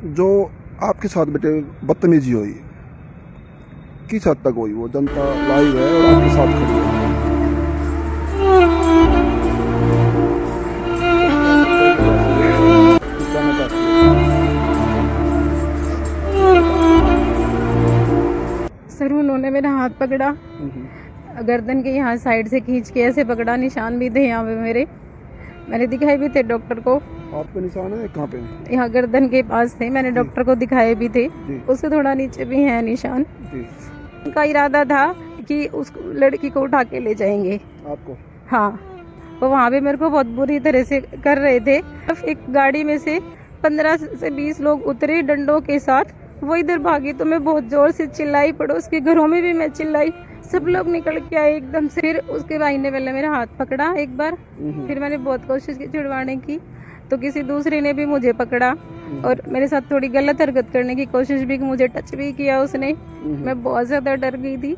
जो आपके साथ बेटे बदतमीजी हुई किस हद तक हुई, वो जनता लाइव है और आपके साथ खड़ी है। सर उन्होंने मेरा हाथ पकड़ा, गर्दन के यहाँ साइड से खींच के ऐसे पकड़ा, निशान भी थे यहाँ पे मेरे, मैंने दिखाए भी थे डॉक्टर को। आपके निशान है कहाँ पे? यहाँ गर्दन के पास थे, मैंने डॉक्टर को दिखाए भी थे, उससे थोड़ा नीचे भी है निशान। उनका इरादा था कि उस लड़की को उठा के ले जाएंगे आपको। हाँ, वो वहाँ पे मेरे को बहुत बुरी तरह से कर रहे थे। एक गाड़ी में से 15 से 20 लोग उतरे डंडों के साथ, वो इधर भागी तो मैं बहुत जोर से चिल्लाई, पड़ोस के घरों में भी मैं चिल्लाई, सब लोग निकल के आए एकदम से। फिर उसके भाई ने पहले मेरा हाथ पकड़ा एक बार, फिर मैंने बहुत कोशिश की छुड़वाने की, तो किसी दूसरे ने भी मुझे पकड़ा और मेरे साथ थोड़ी गलत हरकत करने की कोशिश भी, मुझे टच भी किया उसने। मैं बहुत ज्यादा डर गई थी।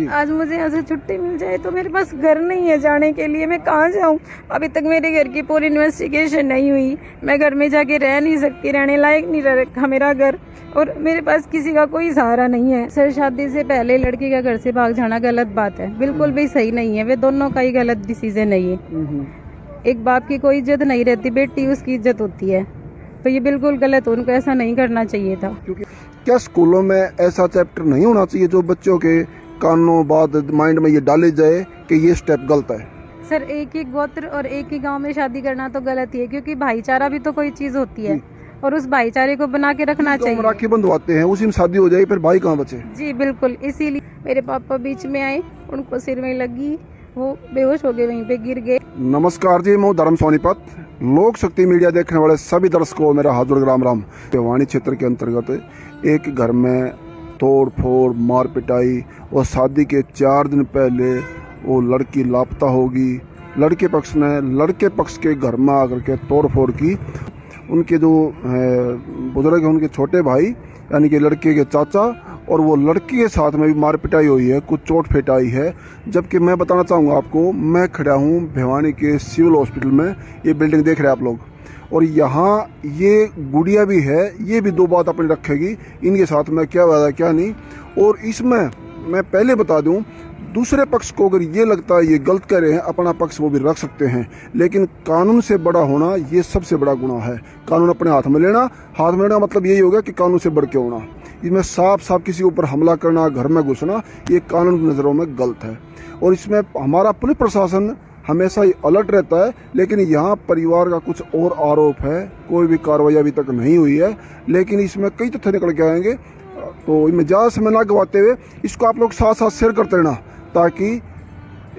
आज मुझे यहाँ से छुट्टी मिल जाए तो मेरे पास घर नहीं है जाने के लिए, मैं कहाँ जाऊँ? अभी तक मेरे घर की पूरी इन्वेस्टिगेशन नहीं हुई, मैं घर में जाके रह नहीं सकती, रहने लायक नहीं रह रखा मेरा घर, और मेरे पास किसी का कोई सहारा नहीं है। सर, शादी से पहले लड़की का घर से भाग जाना गलत बात है, बिल्कुल भी सही नहीं है, वे दोनों का ही गलत डिसीजन है ये। एक बाप की कोई इज्जत नहीं रहती, बेटी उसकी इज्जत होती है, तो ये बिल्कुल गलत, उनको ऐसा नहीं करना चाहिए था। क्योंकि क्या स्कूलों में ऐसा चैप्टर नहीं होना चाहिए जो बच्चों के कानों बाद माइंड में ये डाले जाए कि ये स्टेप गलत है? सर, एक ही गोत्र और एक ही गांव में शादी करना तो गलत ही है, क्योंकि भाईचारा भी तो कोई चीज होती है और उस भाईचारे को बना के रखना चाहिए। राखी बंधवाते हैं, उसी में शादी हो जाएगी, फिर भाई कहाँ बचे? जी बिल्कुल, इसीलिए मेरे पापा बीच में आए, उनको सिर में लगी, वो बेहोश हो गए, वहीं पे गिर गए। नमस्कार जी, मैं धर्म सोनीपत। लोक शक्ति मीडिया देखने वाले सभी दर्शकों को मेरा हाथ राम राम। भिवानी क्षेत्र के अंतर्गत एक घर में तोड़ फोड़, मार पिटाई और शादी के 4 दिन पहले वो लड़की लापता होगी। लड़के पक्ष के घर में आकर के तोड़ फोड़ की। उनके जो बुजुर्ग हैं, उनके छोटे भाई यानी कि लड़के के चाचा, और वो लड़की के साथ में भी मार पिटाई हुई है, कुछ चोट फेटाई है। जबकि मैं बताना चाहूँगा आपको, मैं खड़ा हूँ भिवानी के सिविल हॉस्पिटल में, ये बिल्डिंग देख रहे हैं आप लोग, और यहाँ ये गुड़िया भी है, ये भी 2 बात अपनी रखेगी इनके साथ में, क्या हुआ क्या नहीं। और इसमें मैं पहले बता दूं, दूसरे पक्ष को अगर ये लगता है ये गलत कर रहे हैं, अपना पक्ष वो भी रख सकते हैं, लेकिन कानून से बड़ा होना ये सबसे बड़ा गुनाह है। कानून अपने हाथ में लेना मतलब यही होगा कि कानून से बढ़ के होना। इसमें साफ किसी के ऊपर हमला करना, घर में घुसना, ये कानून की नज़रों में गलत है। और इसमें हमारा पुलिस प्रशासन हमेशा ही अलर्ट रहता है, लेकिन यहाँ परिवार का कुछ और आरोप है, कोई भी कार्रवाई अभी तक नहीं हुई है, लेकिन इसमें कई तथ्य निकल के आएंगे। तो इनमें ज़्यादा समय ना गवाते हुए इसको आप लोग साथ साथ शेयर करते रहना, ताकि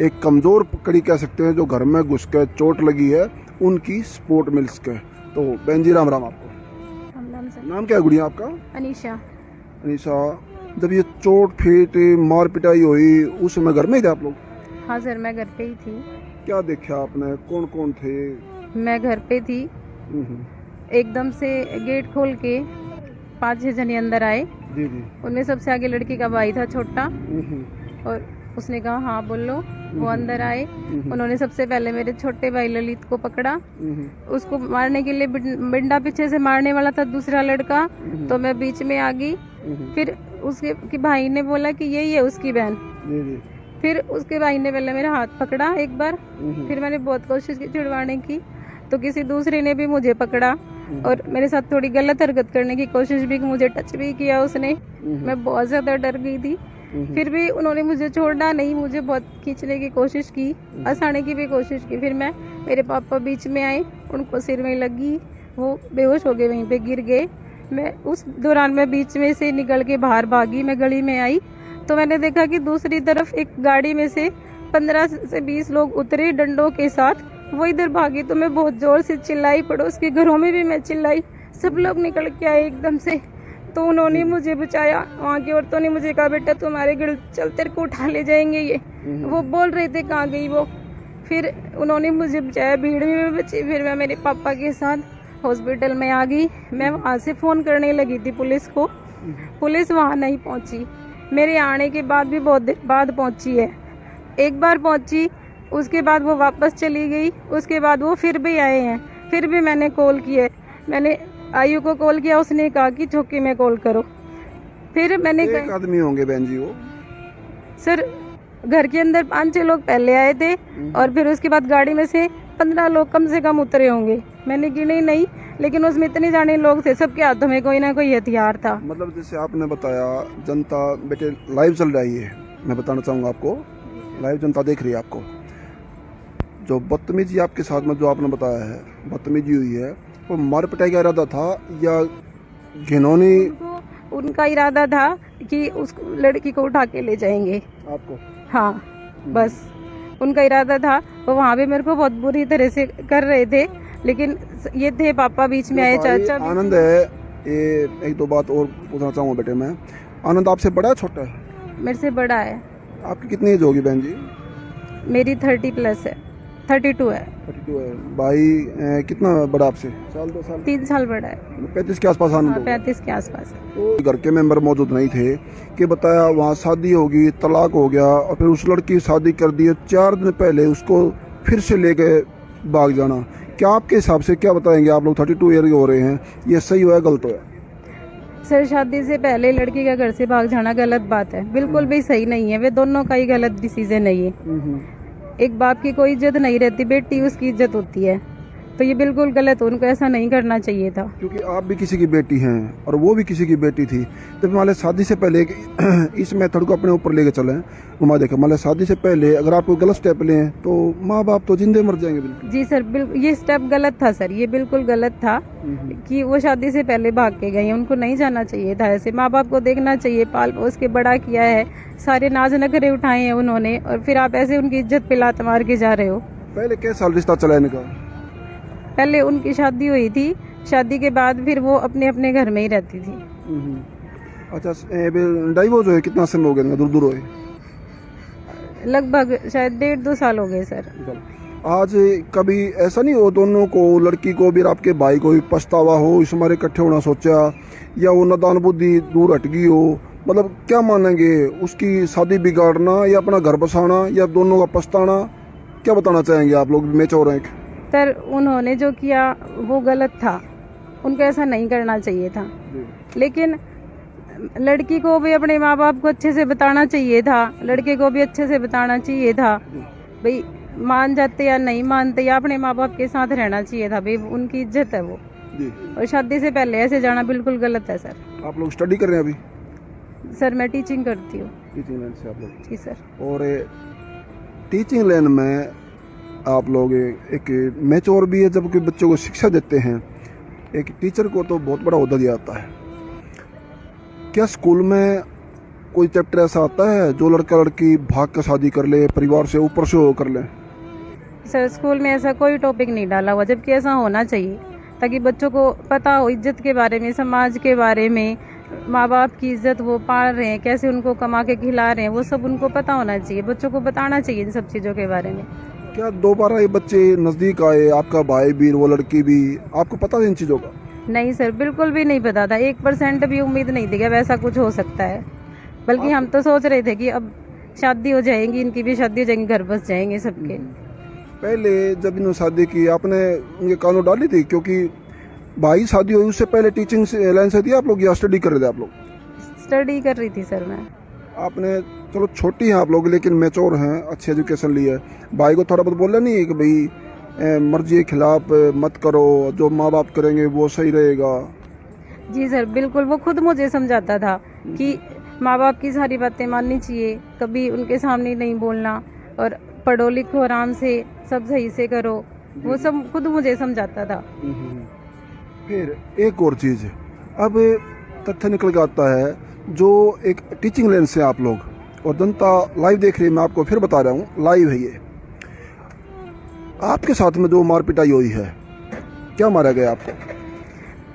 एक कमज़ोर कड़ी कह सकते हैं जो घर में घुस के चोट लगी है, उनकी सपोर्ट मिल सके। तो बहन जी राम राम आपको। नाम क्या है गुड़िया आपका? अनीशा। अनीशा, जब ये चोट फेट मार पिटाई हुई उस समय घर में ही थे आप लोग? हाँ सर, मैं घर पे ही थी। क्या देखा आपने, कौन कौन थे? मैं घर पे थी, एकदम से गेट खोल के 5-6 जने अंदर आए। जी जी। उनमें सबसे आगे लड़की का भाई था छोटा, और उसने कहा हाँ बोलो। वो अंदर आए, उन्होंने सबसे पहले मेरे छोटे भाई ललित को पकड़ा, उसको मारने के लिए बिंडा पीछे से मारने वाला था दूसरा लड़का, तो मैं बीच में आ गई। फिर उसके भाई ने बोला कि यही है उसकी बहन। फिर उसके भाई ने पहले मेरा हाथ पकड़ा एक बार, फिर मैंने बहुत कोशिश की छुड़वाने की, तो किसी दूसरे ने भी मुझे पकड़ा और मेरे साथ थोड़ी गलत हरकत करने की कोशिश भी, मुझे टच भी किया उसने। मैं बहुत ज्यादा डर गई थी, फिर भी उन्होंने मुझे छोड़ना नहीं, मुझे बहुत खींचने की कोशिश की, हंसाने की भी कोशिश की। फिर मेरे पापा बीच में आए, उनको सिर में लगी, वो बेहोश हो गए, वहीं पे गिर गए। मैं उस दौरान मैं बीच में से निकल के बाहर भागी, मैं गली में आई तो मैंने देखा कि दूसरी तरफ एक गाड़ी में से 15 से 20 लोग उतरे डंडों के साथ, वो इधर भागी तो मैं बहुत जोर से चिल्लाई, पड़ोस के घरों में भी मैं चिल्लाई, सब लोग निकल के आए एकदम से, तो उन्होंने मुझे बचाया। वहाँ की औरतों ने मुझे कहा बेटा तुम्हारे घर चल, तेरे को उठा ले जाएंगे ये। वो बोल रहे थे कहाँ गई वो, फिर उन्होंने मुझे बचाया, भीड़ में मैं बची। फिर मैं मेरे पापा के साथ हॉस्पिटल में आ गई। मैं वहाँ से फोन करने लगी थी पुलिस को, पुलिस वहाँ नहीं पहुँची, मेरे आने के बाद भी बहुत देर बाद पहुँची है। एक बार पहुँची, उसके बाद वो वापस चली गई, उसके बाद वो फिर भी आए हैं, फिर भी मैंने कॉल किए, मैंने आयु को कॉल किया, उसने कहा कि चौकी में कॉल करो। फिर मैंने एक आदमी होंगे बहन जी वो? सर घर के अंदर 5-6 लोग पहले आए थे और फिर उसके बाद गाड़ी में से 15 लोग कम से कम उतरे होंगे, मैंने गिने नहीं, लेकिन उसमें इतने जाने लोग थे, सबके हाथों में कोई ना कोई हथियार था। मतलब जैसे आपने बताया जनता बेटे लाइव चल रही है, मैं बताना चाहूँगा आपको, लाइव जनता देख रही है आपको। जो बदतमीजी आपके साथ में जो आपने बताया है बदतमीजी हुई है, वो मार पिटाई का इरादा था या घिनौनी? उनका इरादा था कि उस लड़की को उठा के ले जाएंगे आपको? हाँ, बस उनका इरादा था। वो वहाँ पे मेरे को बहुत बुरी तरह से कर रहे थे, लेकिन ये थे पापा बीच में आए, चाचा। आनंद है, ये एक दो बात और पूछना चाहूँगा बेटे मैं। आनंद आपसे बड़ा है छोटा है? मेरे से बड़ा है। आपकी कितनी एज होगी बहन जी? मेरी 30+ है, 32 है। 32 है। भाई कितना बड़ा आपसे? साल 2 साल? 3 साल बड़ा है। 35 के आसपास आनंद होगा। 35 के आसपास। तो घर के मेंबर मौजूद नहीं थे कि बताया वहाँ शादी होगी, तलाक हो गया और फिर उस लड़की की शादी कर दी, 4 दिन पहले उसको फिर से लेके भाग जाना। क्या आपके हिसाब से क्या बताएंगे आप लोग? 32 ईयर के हो रहे हैं, ये सही हुआ है गलत हुआ? सर शादी से पहले लड़की का घर से भाग जाना गलत बात है, बिल्कुल भी सही नहीं है। वे दोनों का ही गलत डिसीजन है ये। एक बाप की कोई इज्जत नहीं रहती, बेटी उसकी इज्जत होती है, तो ये बिल्कुल गलत, उनको ऐसा नहीं करना चाहिए था। क्योंकि आप भी किसी की बेटी हैं और वो भी किसी की बेटी थी। जब मान शादी से पहले इस मेथड को अपने ऊपर लेके चलें, घुमा देखें, मान शादी से पहले अगर आप कोई गलत स्टेप लें तो माँ बाप तो जिंदे मर जाएंगे। बिल्कुल जी सर, बिल्कुल ये स्टेप गलत था सर, ये बिल्कुल गलत था कि वो शादी से पहले भाग के गई, उनको नहीं जाना चाहिए था ऐसे। माँ बाप को देखना चाहिए, पाल पोस के बड़ा किया है, सारे नाज नखरे उठाए हैं उन्होंने, और फिर आप ऐसे उनकी इज्जत पे लात मार के जा रहे हो। पहले कैसे साल रिश्ता चला इनका? पहले उनकी शादी हुई थी, शादी के बाद फिर वो अपने अपने घर में ही रहती थी। अच्छा, डाइवोर्स हुए कितना समय हो गया? दूर दूर हुए लगभग शायद 1.5-2 साल हो गए सर। आज कभी ऐसा नहीं हो दोनों को, लड़की को भी आपके भाई को भी पछतावा हो, इस हमारे इकट्ठे होना सोचा, या वो नादान बुद्धि दूर हट गई हो? मतलब क्या मानेंगे, उसकी शादी बिगाड़ना या अपना घर बसाना या दोनों का पछताना? क्या बताना चाहेंगे आप लोग? मैच्योर हैं सर, उन्होंने जो किया वो गलत था, उनको ऐसा नहीं करना चाहिए था, लेकिन लड़की को भी अपने माँ बाप को अच्छे से बताना चाहिए था, लड़के को भी अच्छे से बताना चाहिए था, भाई मान जाते या नहीं मानते, या अपने माँ बाप के साथ रहना चाहिए था, भाई उनकी इज्जत है वो। और शादी से पहले ऐसे जाना बिल्कुल गलत है सर। आप लोग स्टडी कर रहे हैं अभी? सर मैं टीचिंग करती हूँ। टीचिंग लाइन से आप लोग? जी सर। और टीचिंग लाइन में आप लोग एक मैच्योर भी है, जबकि बच्चों को शिक्षा देते हैं। एक टीचर को तो बहुत बड़ा ओहदा दिया जाता है। क्या स्कूल में कोई चैप्टर ऐसा आता है जो लड़का लड़की भाग कर शादी कर ले, परिवार से ऊपर से कर ले? सर स्कूल में ऐसा कोई टॉपिक नहीं डाला हुआ, जबकि ऐसा होना चाहिए ताकि बच्चों को पता हो इज्जत के बारे में, समाज के बारे में, माँ बाप की इज्जत वो पाल रहे हैं, कैसे उनको कमा के खिला रहे हैं, वो सब उनको पता होना चाहिए। बच्चों को बताना चाहिए इन सब चीज़ों के बारे में। क्या दोबारा ये बच्चे नज़दीक आए, आपका भाई भी वो लड़की भी, आपको पता है इन चीज़ों का? नहीं सर, बिल्कुल भी नहीं पता था, 1% भी उम्मीद नहीं थी कि वैसा कुछ हो सकता है। बल्कि हम तो सोच रहे थे कि अब शादी हो जाएगी, इनकी भी शादी हो जाएगी, घर बस जाएंगे सबके। पहले जब इन्होंने शादी की आपने उनके कानून डाली थी? क्योंकि भाई शादी हुई उससे पहले टीचिंग लाइन से थी आप लोग या स्टडी कर रहे थे आप लोग? स्टडी कर रही थी सर मैं। आपने, चलो छोटी हैं आप लोग लेकिन मैच्योर हैं, अच्छी एजुकेशन ली है। भाई को थोड़ा बहुत बोला नहीं है कि भाई मर्जी के खिलाफ मत करो, जो माँ बाप करेंगे वो सही रहेगा? जी सर बिल्कुल, वो खुद मुझे समझाता था कि माँ बाप की सारी बातें माननी चाहिए, कभी उनके सामने नहीं बोलना, और पढ़ो लिखो आराम से, सब सही से करो, वो सब खुद मुझे समझाता था। फिर एक और चीज़, अब तथ्य निकल के आता है, जो एक टीचिंग लाइन से आप लोग और जनता लाइव देख रही है, मैं आपको फिर बता रहा हूँ, लाइव है ये। आपके साथ में जो मार पिटाई हुई है, क्या मारा गया आपको?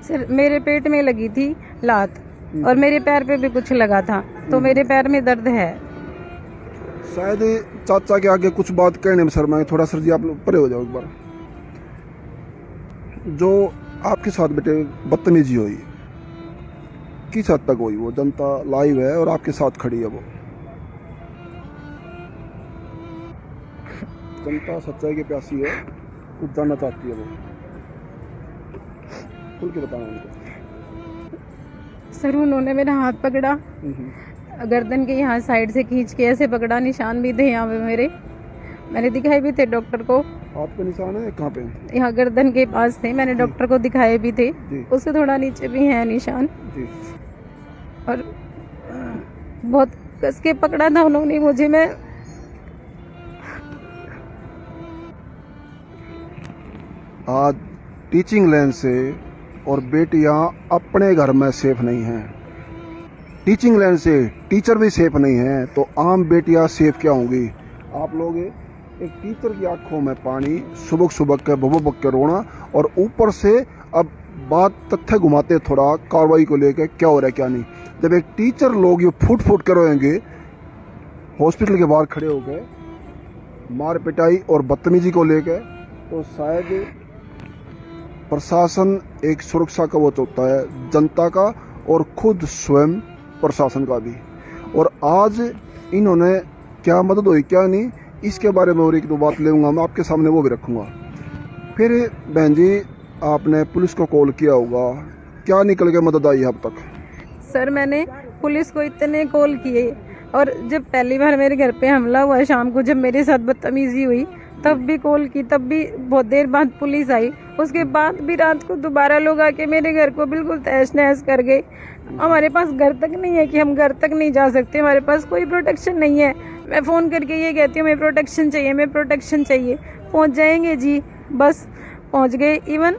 सर मेरे पेट में लगी थी लात और मेरे पैर पे भी कुछ लगा था, तो मेरे पैर में दर्द है। शायद चाचा के आगे कुछ बात कहने में शर्मा, थोड़ा सर जी आप लोग परे हो जाओ एक बार। जो आपके साथ बेटे बदतमीजी हुई, किस हद तक हुई? वो जनता लाइव है और आपके साथ खड़ी है, वो जनता सच्चाई की प्यासी है, कुछ जानना चाहती है वो। खुल के बताना उनको। सर उन्होंने मेरा हाथ पकड़ा, गर्दन के यहाँ साइड से खींच के ऐसे पकड़ा, निशान भी थे यहाँ पे मेरे, मैंने दिखाए भी थे डॉक्टर को। हाथ पे निशान है कहाँ पे? यहाँ गर्दन के पास थे, मैंने डॉक्टर को दिखाए भी थे, उससे थोड़ा नीचे भी है निशान जी। और बहुत कस के पकड़ा था उन्होंने मुझे। मैं आज टीचिंग लाइन से और बेटियां अपने घर में सेफ नहीं हैं। टीचिंग लाइन से टीचर भी सेफ नहीं है तो आम बेटियां सेफ क्या होंगी? आप लोग एक टीचर की आंखों में पानी, सुबक सुबक के बबक के रोना, और ऊपर से अब बात तथ्य घुमाते थोड़ा कार्रवाई को लेकर क्या हो रहा है क्या नहीं। जब एक टीचर लोग ये फूट फूट कर रोएंगे हॉस्पिटल के बाहर खड़े हो गए मार पिटाई और बदतमीजी को लेकर, तो शायद प्रशासन एक सुरक्षा कवच होता है जनता का और खुद स्वयं प्रशासन का भी। और आज इन्होंने क्या मदद हुई क्या नहीं, इसके बारे में और एक दो बात लेऊंगा मैं आपके सामने, वो भी रखूंगा। फिर बहन जी आपने पुलिस को कॉल किया होगा, क्या निकल के मदद आई अब तक? सर मैंने पुलिस को इतने कॉल किए, और जब पहली बार मेरे घर पे हमला हुआ शाम को, जब मेरे साथ बदतमीजी हुई तब भी कॉल की, तब भी बहुत देर बाद पुलिस आई। उसके बाद भी रात को दोबारा लोग आके मेरे घर को बिल्कुल तहस नहस कर गए। हमारे पास घर तक नहीं है कि हम घर तक नहीं जा सकते, हमारे पास कोई प्रोटेक्शन नहीं है। मैं फ़ोन करके ये कहती हूँ मैं प्रोटेक्शन चाहिए, मैं प्रोटेक्शन चाहिए। पहुँच जाएंगे जी, बस पहुँच गए। इवन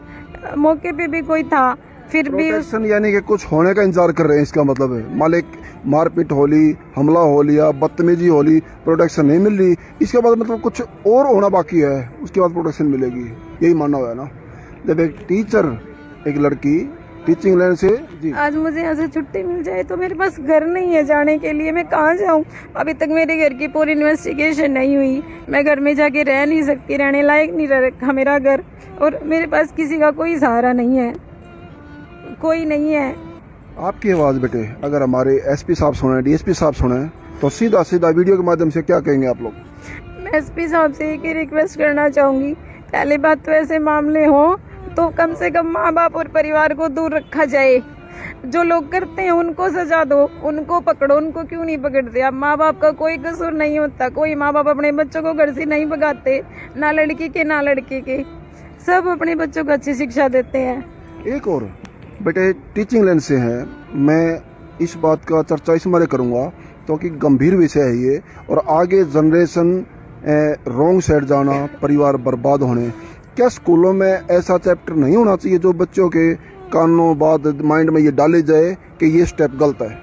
मौके पे भी कोई था फिर भी प्रोटेक्शन यानी कि कुछ होने का इंतजार कर रहे हैं, इसका मतलब है मालिक मारपीट हो ली, हमला हो लिया, बदतमीजी हो ली, प्रोटेक्शन नहीं मिल रही, इसके बाद मतलब कुछ और होना बाकी है, उसके बाद प्रोटेक्शन मिलेगी, यही मानना हुआ है ना। जब एक टीचर, एक लड़की टीचिंग लाइन से जी, आज मुझे यहाँ से छुट्टी मिल जाए तो मेरे पास घर नहीं है जाने के लिए, मैं कहाँ जाऊँ? अभी तक मेरे घर की पूरी इन्वेस्टिगेशन नहीं हुई, मैं घर में जाके रह नहीं सकती, रहने लायक नहीं रखा मेरा घर, और मेरे पास किसी का कोई सहारा नहीं है, कोई नहीं है। आपकी आवाज़ बेटे अगर हमारे एसपी साहब सुने, डीएसपी साहब सुने, तो सीधा सीधा वीडियो के माध्यम से क्या कहेंगे आप लोग? मैं एसपी साहब से एक ही रिक्वेस्ट करना चाहूँगी, पहली बात तो ऐसे मामले हो तो कम से कम माँ बाप और परिवार को दूर रखा जाए। जो लोग करते हैं उनको सजा दो, उनको पकड़ो, उनको क्यों नहीं पकड़ते? अब माँ बाप का कोई कसूर नहीं होता, कोई माँ बाप अपने बच्चों को घर से नहीं भगाते, ना लड़की के ना लड़के के, सब अपने बच्चों को अच्छी शिक्षा देते हैं। एक और बेटे टीचिंग लाइन से हैं, मैं इस बात का चर्चा इस मारे करूँगा क्योंकि गंभीर विषय है ये, और आगे जनरेशन रॉन्ग साइड जाना, परिवार बर्बाद होने। क्या स्कूलों में ऐसा चैप्टर नहीं होना चाहिए जो बच्चों के कानों बाद माइंड में ये डाले जाए कि ये स्टेप गलत है?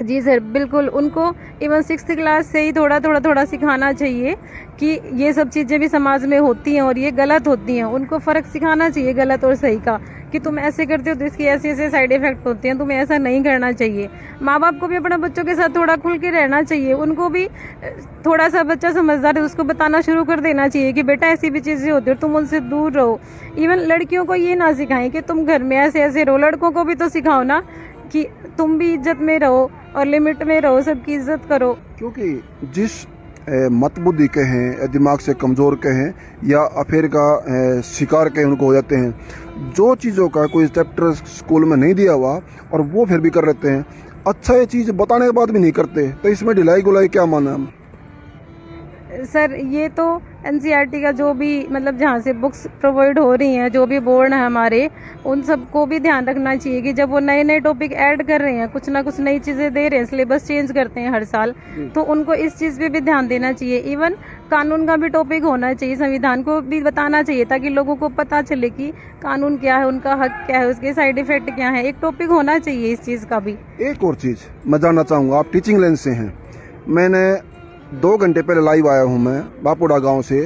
जी सर बिल्कुल, उनको इवन 6th क्लास से ही थोड़ा सिखाना चाहिए कि ये सब चीज़ें भी समाज में होती हैं और ये गलत होती हैं। उनको फ़र्क सिखाना चाहिए गलत और सही का, कि तुम ऐसे करते हो तो इसकी ऐसे ऐसे साइड इफ़ेक्ट होते हैं, तुम्हें ऐसा नहीं करना चाहिए। माँ बाप को भी अपने बच्चों के साथ थोड़ा खुल के रहना चाहिए, उनको भी थोड़ा सा बच्चा समझदार है उसको बताना शुरू कर देना चाहिए कि बेटा ऐसी भी चीज़ें होती है, तुम उनसे दूर रहो। इवन लड़कियों को ये ना सिखाएं कि तुम घर में ऐसे ऐसे रहो, लड़कों को भी तो सिखाओ ना कि तुम भी इज्जत में रहो और लिमिट में रहो, सबकी इज्जत करो। क्योंकि जिस मतबुद्धि के हैं, दिमाग से कमज़ोर के हैं या अफेयर का शिकार के उनको हो जाते हैं, जो चीज़ों का कोई चैप्टर स्कूल में नहीं दिया हुआ और वो फिर भी कर लेते हैं, अच्छा ये चीज़ बताने के बाद भी नहीं करते, तो इसमें ढिलाई गुलाई क्या माना हम? सर ये तो एनसीईआरटी का जो भी मतलब जहाँ से बुक्स प्रोवाइड हो रही हैं, जो भी बोर्ड है हमारे, उन सबको भी ध्यान रखना चाहिए कि जब वो नए नए टॉपिक ऐड कर रहे हैं, कुछ ना कुछ नई चीज़ें दे रहे हैं, सिलेबस चेंज करते हैं हर साल, तो उनको इस चीज़ पे भी ध्यान देना चाहिए। इवन कानून का भी टॉपिक होना चाहिए, संविधान को भी बताना चाहिए ताकि लोगों को पता चले कि कानून क्या है, उनका हक क्या है, उसके साइड इफेक्ट क्या है, एक टॉपिक होना चाहिए इस चीज़ का भी। एक और चीज़ मैं जानना चाहूँगा, आप टीचिंग लाइन से हैं, मैंने 2 घंटे पहले लाइव आया हूँ मैं बापुड़ा गांव से,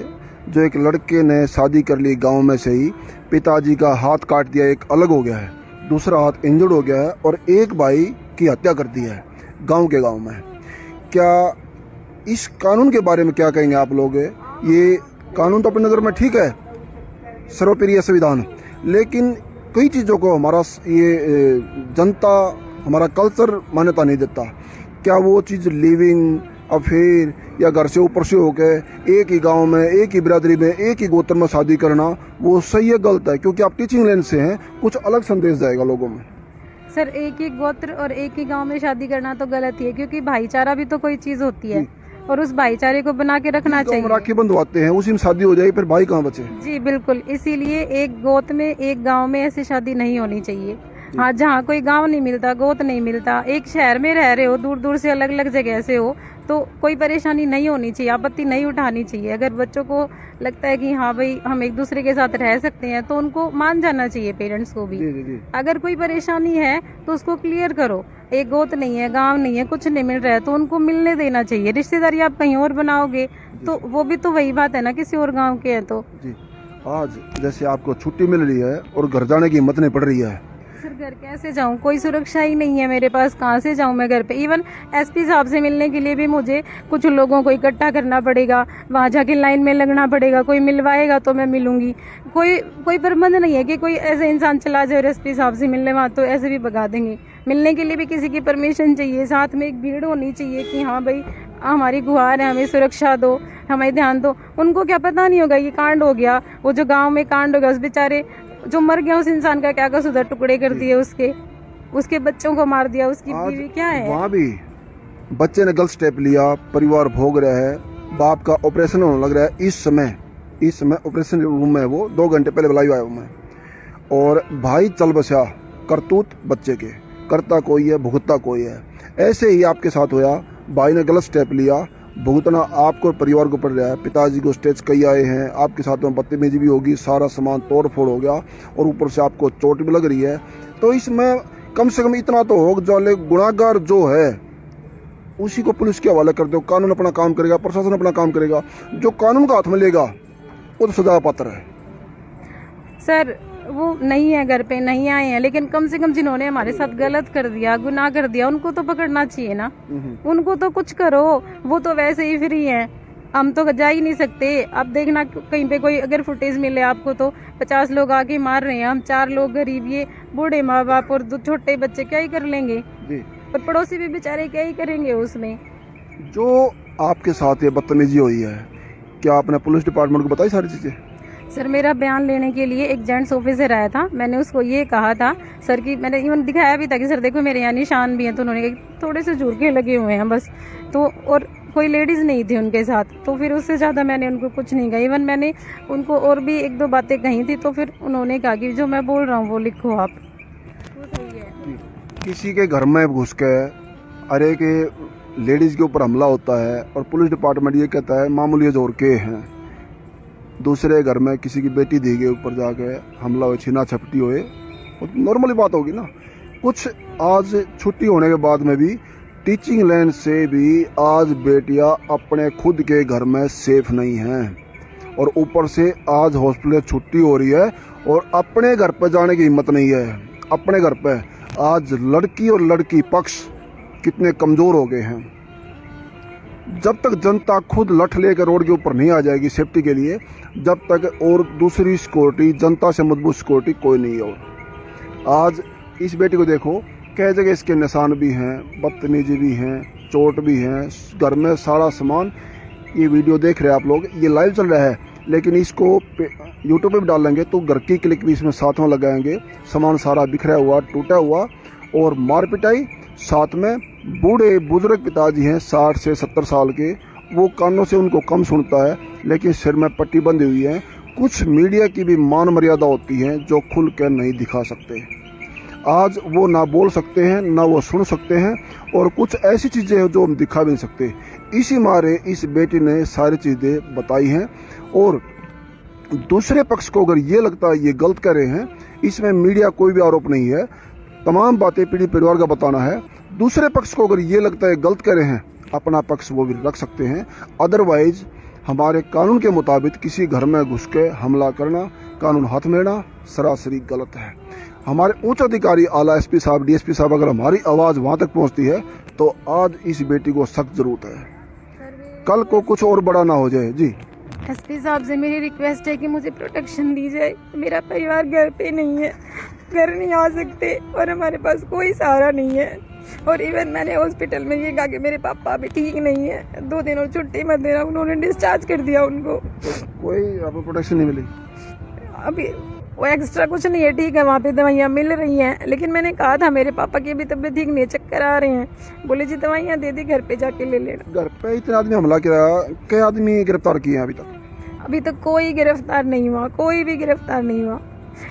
जो एक लड़के ने शादी कर ली गांव में से ही, पिताजी का हाथ काट दिया, एक अलग हो गया है, दूसरा हाथ इंजर्ड हो गया है, और एक भाई की हत्या कर दी है गांव में। क्या इस कानून के बारे में क्या कहेंगे आप लोग? ये कानून तो अपनी नज़र में ठीक है, सर्वप्रिय संविधान, लेकिन कई चीज़ों को हमारा ये जनता, हमारा कल्चर मान्यता नहीं देता। क्या वो चीज़ लिविंग अफेयर या घर से ऊपर से होके एक ही गांव में, एक ही बिरादरी में, एक ही गोत्र में शादी करना, वो सही है गलत है? क्योंकि आप टीचिंग लाइन से हैं, कुछ अलग संदेश जाएगा लोगों में। सर, एक ही गोत्र और एक ही गांव में शादी करना तो गलत ही है, क्योंकि भाईचारा भी तो कोई चीज होती है और उस भाईचारे को बना के रखना चाहिए। राखी बंधवाते हैं, उसी में शादी हो जाएगी, फिर भाई कहाँ बचे? जी बिल्कुल, इसीलिए एक गोत्र में, एक गांव में ऐसी शादी नहीं होनी चाहिए। हाँ, जहाँ कोई गांव नहीं मिलता, गोत्र नहीं मिलता, एक शहर में रह रहे हो, दूर दूर से अलग अलग जगह से हो, तो कोई परेशानी नहीं होनी चाहिए, आपत्ति नहीं उठानी चाहिए। अगर बच्चों को लगता है कि हाँ भाई हम एक दूसरे के साथ रह सकते हैं, तो उनको मान जाना चाहिए, पेरेंट्स को भी। जी। अगर कोई परेशानी है तो उसको क्लियर करो। एक गोत्र नहीं है, गांव नहीं है, कुछ नहीं मिल रहा है, तो उनको मिलने देना चाहिए। रिश्तेदारी आप कहीं और बनाओगे तो वो भी तो वही बात है ना, किसी और गांव के हैं तो। जी, आज जैसे आपको छुट्टी मिल रही है और घर जाने की हिम्मत नहीं पड़ रही है। सर, घर कैसे जाऊं? कोई सुरक्षा ही नहीं है मेरे पास, कहाँ से जाऊं मैं घर पे? इवन एसपी साहब से मिलने के लिए भी मुझे कुछ लोगों को इकट्ठा करना पड़ेगा, वहां जाके लाइन में लगना पड़ेगा, कोई मिलवाएगा तो मैं मिलूंगी। कोई प्रबंध नहीं है कि कोई ऐसे इंसान चला जाए एसपी साहब से मिलने, वहां तो ऐसे भी भगा देंगे। मिलने के लिए भी किसी की परमिशन चाहिए, साथ में एक भीड़ होनी चाहिए कि हाँ भाई हमारी गुहार है, हमें सुरक्षा दो, हमें ध्यान दो। उनको क्या पता नहीं होगा ये कांड हो गया, वो जो गाँव में कांड हो गया, उस बेचारे जो मर गया उस इंसान का क्या कसूर? टुकड़े कर दिए उसके बच्चों को मार दिया, उसकी बीवी क्या है? वहाँ भी बच्चे ने गलत स्टेप लिया, परिवार भोग रहा है, बाप का ऑपरेशन होने लग रहा है। इस समय ऑपरेशन रूम में, वो 2 घंटे पहले बुलाई हुआ है, और भाई चल बसा, करतूत बच्चे के, करता कोई है भुगतता कोई है। ऐसे ही आपके साथ होया, भाई ने गलत स्टेप लिया, भुगतना आपको और परिवार को पड़ रहा है। पिताजी को स्टेज कई आए हैं, आपके साथ में बदतमीजी भी होगी, सारा सामान तोड़ फोड़ हो गया और ऊपर से आपको चोट भी लग रही है। तो इसमें कम से कम इतना तो हो, जो गुनाहगार जो है उसी को पुलिस के हवाले कर दो, कानून अपना काम करेगा, प्रशासन अपना काम करेगा। जो कानून का हाथ में लेगा वो तो सजा पात्र है। सर, वो नहीं है, घर पे नहीं आए हैं, लेकिन कम से कम जिन्होंने हमारे साथ गलत कर दिया, गुनाह कर दिया, उनको तो पकड़ना चाहिए ना। उनको तो कुछ करो, वो तो वैसे ही फ्री हैं, हम तो जा ही नहीं सकते। अब देखना कहीं पे कोई अगर फुटेज मिले आपको तो 50 लोग आके मार रहे हैं, हम 4 लोग गरीब, ये बूढ़े माँ बाप और 2 छोटे बच्चे क्या ही कर लेंगे? और पड़ोसी भी बेचारे क्या ही करेंगे उसमें। जो आपके साथ ये बदतमीजी हुई है, क्या आपने पुलिस डिपार्टमेंट को बताई सारी चीजें? सर, मेरा बयान लेने के लिए एक जेंट्स ऑफिसर आया था, मैंने उसको ये कहा था सर की, मैंने इवन दिखाया भी था कि सर देखो मेरे यहाँ निशान भी हैं, तो उन्होंने कहा थोड़े से झुरके लगे हुए हैं बस, तो और कोई लेडीज नहीं थी उनके साथ, तो फिर उससे ज़्यादा मैंने उनको कुछ नहीं कहा। इवन मैंने उनको और भी 1-2 बातें कही थी, तो फिर उन्होंने कहा कि जो मैं बोल रहा हूँ वो लिखो आप। वो सही है। किसी के घर में घुस के अरे के लेडीज के ऊपर हमला होता है और पुलिस डिपार्टमेंट ये कहता है मामूली झोरके हैं। दूसरे घर में किसी की बेटी दी के ऊपर जाके हमला हो, छीना झपटी होए, नॉर्मली बात होगी ना। कुछ आज छुट्टी होने के बाद में भी टीचिंग लाइन से भी आज बेटियां अपने खुद के घर में सेफ नहीं हैं, और ऊपर से आज हॉस्पिटल छुट्टी हो रही है और अपने घर पर जाने की हिम्मत नहीं है। अपने घर पे आज लड़की और लड़की पक्ष कितने कमजोर हो गए हैं। जब तक जनता खुद लठ लेकर रोड के ऊपर नहीं आ जाएगी सेफ्टी के लिए, जब तक और दूसरी सिक्योरिटी, जनता से मजबूत सिक्योरिटी कोई नहीं हो। आज इस बेटी को देखो, कई जगह इसके निशान भी हैं, बदतमीजी भी हैं, चोट भी हैं, घर में सारा सामान। ये वीडियो देख रहे हैं आप लोग, ये लाइव चल रहा है, लेकिन इसको यूट्यूब पे भी डालेंगे तो घर की क्लिक भी इसमें साथ में लगाएंगे। सामान सारा बिखरा हुआ, टूटा हुआ, और मार पिटाई। साथ में बूढ़े बुजुर्ग पिताजी हैं 60 से 70 साल के, वो कानों से उनको कम सुनता है, लेकिन सिर में पट्टी बंधी हुई है। कुछ मीडिया की भी मान मर्यादा होती है जो खुल कर नहीं दिखा सकते। आज वो ना बोल सकते हैं, ना वो सुन सकते हैं, और कुछ ऐसी चीज़ें हैं जो हम दिखा भी नहीं सकते। इसी मारे इस बेटी ने सारी चीज़ें बताई हैं, और दूसरे पक्ष को अगर ये लगता है ये गलत कर रहे हैं, इसमें मीडिया कोई भी आरोप नहीं है, तमाम बातें पीढ़ी परिवार का बताना है। दूसरे पक्ष को अगर ये लगता है गलत कर रहे हैं, अपना पक्ष वो भी रख सकते हैं। अदरवाइज हमारे कानून के मुताबिक किसी घर में घुस के हमला करना, कानून हाथ में लेना सरासरी गलत है। हमारे उच्च अधिकारी आला एसपी साहब, डीएसपी साहब, अगर हमारी आवाज़ वहाँ तक पहुँचती है तो आज इस बेटी को सख्त जरूरत है, कल को कुछ और बड़ा ना हो जाए। जी, एसपी साहब से मेरी रिक्वेस्ट है कि मुझे प्रोटेक्शन दी जाए। मेरा परिवार घर पे नहीं है, घर नहीं आ सकते और हमारे पास कोई सहारा नहीं है। और इवन मैंने हॉस्पिटल में ये कहा कि मेरे पापा अभी ठीक नहीं है, 2 दिन और छुट्टी मत देना, उन्होंने डिस्चार्ज कर दिया उनको। कोई आपको प्रोटेक्शन नहीं मिली? अभी वो एक्स्ट्रा कुछ नहीं है, ठीक है वहाँ पे दवाइयाँ मिल रही हैं, लेकिन मैंने कहा था मेरे पापा की अभी तबीयत ठीक नहीं है, चक्कर आ रहे हैं, बोले जी दवाइयाँ दे दी, घर पे जाके ले लेना। घर पे इतने आदमी हमला किया, कई आदमी गिरफ्तार किए हैं अभी तक? अभी तक कोई गिरफ्तार नहीं हुआ, कोई भी गिरफ्तार नहीं हुआ,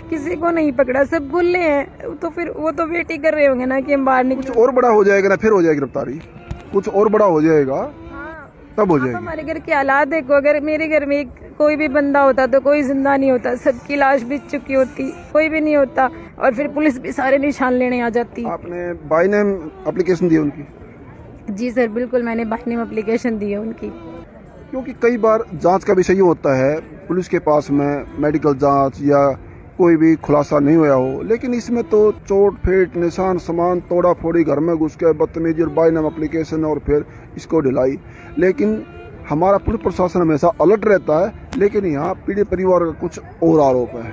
किसी को नहीं पकड़ा, सब गुल्ले हैं। तो फिर वो तो वेट ही कर रहे होंगे ना कि हम बाहर निकले। कुछ और बड़ा हो जाएगा ना, फिर हो जाएगी गिरफ्तारी, कुछ और बड़ा हो जाएगा तब हो आप जाएगी। हमारे घर के हालात देखो, अगर मेरे घर में कोई भी बंदा होता तो कोई जिंदा नहीं होता, सबकी लाश बिछ चुकी होती, कोई भी नहीं होता, और फिर पुलिस भी सारे निशान लेने आ जाती। आपने बाय नेम एप्लीकेशन दी उनकी? जी सर बिल्कुल, मैंने बाय नेम एप्लीकेशन दी है उनकी। क्योंकि कई बार जांच का विषय ये होता है, पुलिस के पास में मेडिकल जांच या कोई भी खुलासा नहीं हुआ हो, लेकिन इसमें तो चोट फेट निशान सामान तोड़ा फोड़ी, घर में घुस के बदतमीजी और बाय नेम एप्लीकेशन और फिर इसको ढिलाई। लेकिन हमारा पुलिस प्रशासन हमेशा अलर्ट रहता है, लेकिन यहाँ पीड़ित परिवार का कुछ और आरोप है,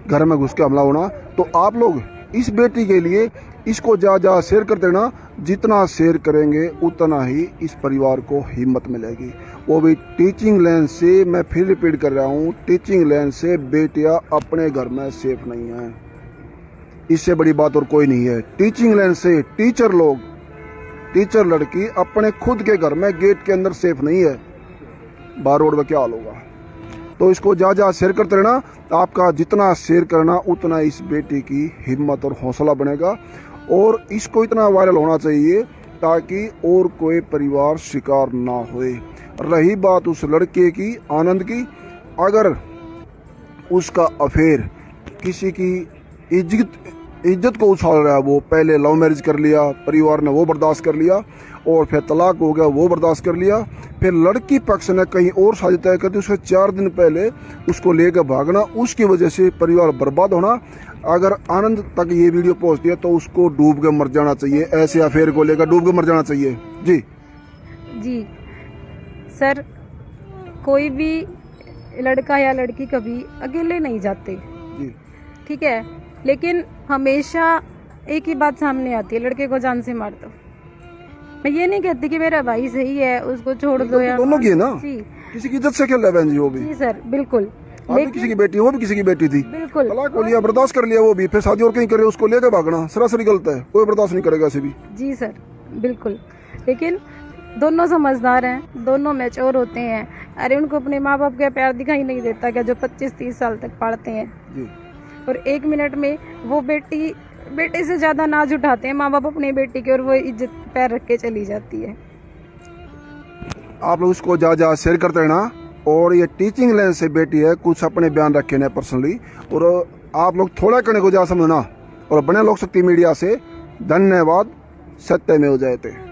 घर में घुस के हमला होना। तो आप लोग इस बेटी के लिए इसको जा शेयर कर देना, जितना शेयर करेंगे उतना ही इस परिवार को हिम्मत मिलेगी। वो भी टीचिंग लाइन से, मैं फिर रिपीट कर रहा हूँ, टीचिंग लाइन से बेटियां अपने घर में सेफ नहीं हैं, इससे बड़ी बात और कोई नहीं है। टीचिंग लाइन से टीचर लोग, टीचर लड़की अपने खुद के घर में गेट के अंदर सेफ नहीं है, बाहर रोड में क्या हाल होगा। तो इसको जा शेयर करते रहना, आपका जितना शेयर करना उतना इस बेटी की हिम्मत और हौसला बनेगा, और इसको इतना वायरल होना चाहिए ताकि और कोई परिवार शिकार ना होए। रही बात उस लड़के की, आनंद की, अगर उसका अफेयर किसी की इज्जत को उछाल रहा है, वो पहले लव मैरिज कर लिया, परिवार ने वो बर्दाश्त कर लिया, और फिर तलाक हो गया वो बर्दाश्त कर लिया, फिर लड़की पक्ष ने कहीं और शादी तय कर दी, उसके 4 दिन पहले उसको लेकर भागना, उसकी वजह से परिवार बर्बाद होना। अगर आनंद तक ये वीडियो पहुंच दिया तो उसको डूब के मर जाना चाहिए, ऐसे अफेयर को लेकर डूब के मर जाना चाहिए। जी सर, कोई भी लड़का या लड़की कभी अकेले नहीं जाते जी, ठीक है, लेकिन हमेशा एक ही बात सामने आती है, लड़के को जान से मार दो। मैं ये नहीं कहती कि मेरा भाई सही है उसको छोड़ दो, या दोनों की है ना जी, किसी की इज्जत से खेल रहा है बहन जी, वो भी जी सर बिल्कुल, लेकिन किसी की बेटी, वो भी किसी की बेटी थी, बिल्कुल तलाक हो लिया, बर्दाश्त कर लिया, वो भी फिर शादी और कहीं करे, उसको लेकर भागना सरासरी गलत है, कोई बर्दाश्त नहीं करेगा ऐसे भी। जी सर बिल्कुल, लेकिन दोनों समझदार हैं, दोनों मैच्योर होते हैं। अरे उनको अपने माँ बाप का प्यार दिखाई नहीं देता क्या, जो 25-30 साल तक पालते हैं जी। और 1 मिनट में वो बेटे से ज्यादा नाज उठाते हैं माँ बाप अपनी बेटी के, और वो इज्जत पैर रख के चली जाती है। आप लोग इसको जा शेयर करते रहना, और ये टीचिंग लाइन से बेटी है, कुछ अपने बयान रखे ना पर्सनली, और आप लोग थोड़ा करने को जा समझना, और बने लोक शक्ति मीडिया से धन्यवाद। सत्य में हो जाते।